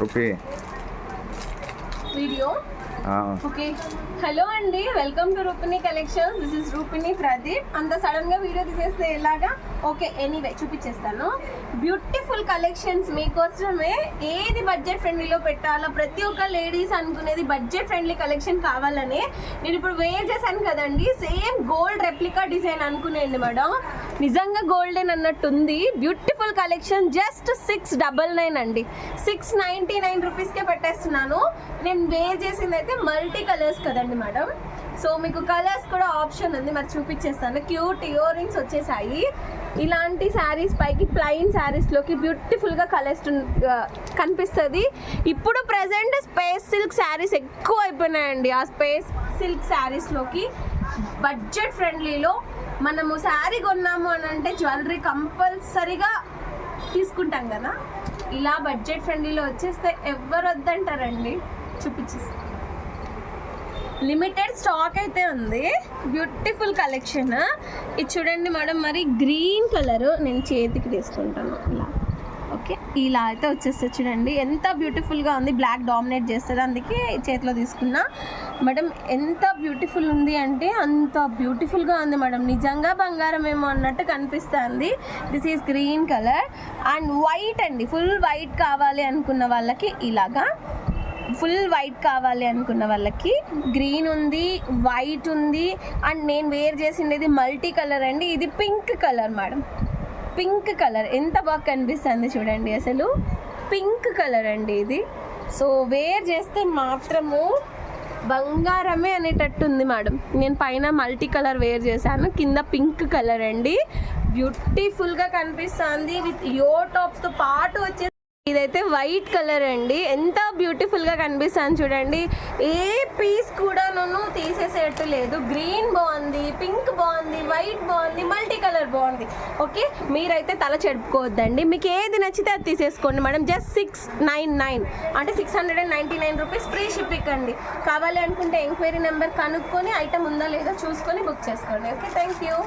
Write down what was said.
Okay video okay. Hello అండి, welcome to రూపిణి collections. This is రూపిణి ప్రదీప్. అంత సడన్ గా వీడియో తీసేస్తే ఎలాగా? ఓకే, ఎనీవే చూపించేస్తాను. బ్యూటిఫుల్ కలెక్షన్స్ మీకోసమే. ఏది బడ్జెట్ ఫ్రెండ్లీలో పెట్టాలో ప్రతి ఒక్క లేడీస్ అనుకునేది బడ్జెట్ ఫ్రెండ్లీ కలెక్షన్ కావాలని నేను ఇప్పుడు వేర్ చేశాను కదండి. సేమ్ గోల్డ్ రెప్లికా డిజైన్ అనుకునేయండి మేడం, నిజంగా గోల్డెన్ అన్నట్టుంది. బ్యూటిఫుల్ కలెక్షన్, జస్ట్ 699 అండి. 699 రూపీస్కే పెట్టేస్తున్నాను. నేను వేర్ చేసింది అయితే మల్టీ కలర్స్ కదండి మేడం, సో మీకు కలర్స్ కూడా ఆప్షన్ ఉంది, మరి చూపించేస్తాను. క్యూట్ ఇయర్ రింగ్స్ వచ్చేసాయి. ఇలాంటి శారీస్ పైకి ప్లెయిన్ శారీస్లోకి బ్యూటిఫుల్గా కలర్స్ కనిపిస్తుంది. ఇప్పుడు ప్రజెంట్ స్పేస్ సిల్క్ శారీస్ ఎక్కువ అయిపోయినాయండి. ఆ స్పేస్ సిల్క్ శారీస్లోకి బడ్జెట్ ఫ్రెండ్లీలో మనము శారీ కొన్నాము అని అంటే జ్యువెలరీ కంపల్సరీగా తీసుకుంటాం కదా, ఇలా బడ్జెట్ ఫ్రెండ్లీలో వచ్చేస్తే ఎవరు వద్దంటారండి. చూపించేస్తాను. లిమిటెడ్ స్టాక్ అయితే ఉంది. Beautiful collection. ఇది చూడండి మేడం, మరి గ్రీన్ కలర్ నేను చేతికి తీసుకుంటాను ఇలా. ఓకే, ఇలా అయితే వచ్చేస్తుంది చూడండి, ఎంత బ్యూటిఫుల్గా ఉంది. బ్లాక్ డామినేట్ చేస్తుంది, అందుకే చేతిలో తీసుకున్నా. మేడం ఎంత బ్యూటిఫుల్ ఉంది అంటే అంత బ్యూటిఫుల్గా ఉంది మేడం, నిజంగా బంగారం ఏమో అన్నట్టు కనిపిస్తుంది. This is green colour and white అండి. ఫుల్ వైట్ కావాలి అనుకున్న వాళ్ళకి ఇలాగా, ఫుల్ వైట్ కావాలి అనుకున్న వాళ్ళకి గ్రీన్ ఉంది, వైట్ ఉంది. అండ్ నేను వేర్ చేసిండేది మల్టీ కలర్ అండి. ఇది pink colour madam, pink colour ఎంత బాగా కనిపిస్తుంది చూడండి, అసలు పింక్ కలర్ అండి ఇది. సో వేర్ చేస్తే మాత్రము బంగారమే అనేటట్టుంది మేడం. నేను పైన మల్టీ కలర్ వేర్ చేశాను, కింద పింక్ కలర్ అండి. బ్యూటిఫుల్గా కనిపిస్తుంది విత్ యో టాప్తో పాటు వచ్చే. ఇదైతే వైట్ కలర్ అండి, ఎంత బ్యూటిఫుల్గా కనిపిస్తుంది చూడండి. ఏ పీస్ కూడా నన్ను తీసేసేట్టు లేదు. గ్రీన్ బాగుంది, పింక్ బాగుంది, వైట్ బాగుంది, మల్టీ కలర్ బాగుంది. ఓకే, మీరైతే తల చెడుపుకోవద్దండి. మీకు ఏది నచ్చితే అది తీసేసుకోండి మేడం. జస్ట్ 699 అంటే 699 రూపీస్. ఫ్రీ షిప్పింగ్ అండి. కావాలి అనుకుంటే ఎంక్వైరీ నెంబర్ కనుక్కొని ఐటమ్ ఉందో లేదో చూసుకొని బుక్ చేసుకోండి. Okay, thank you.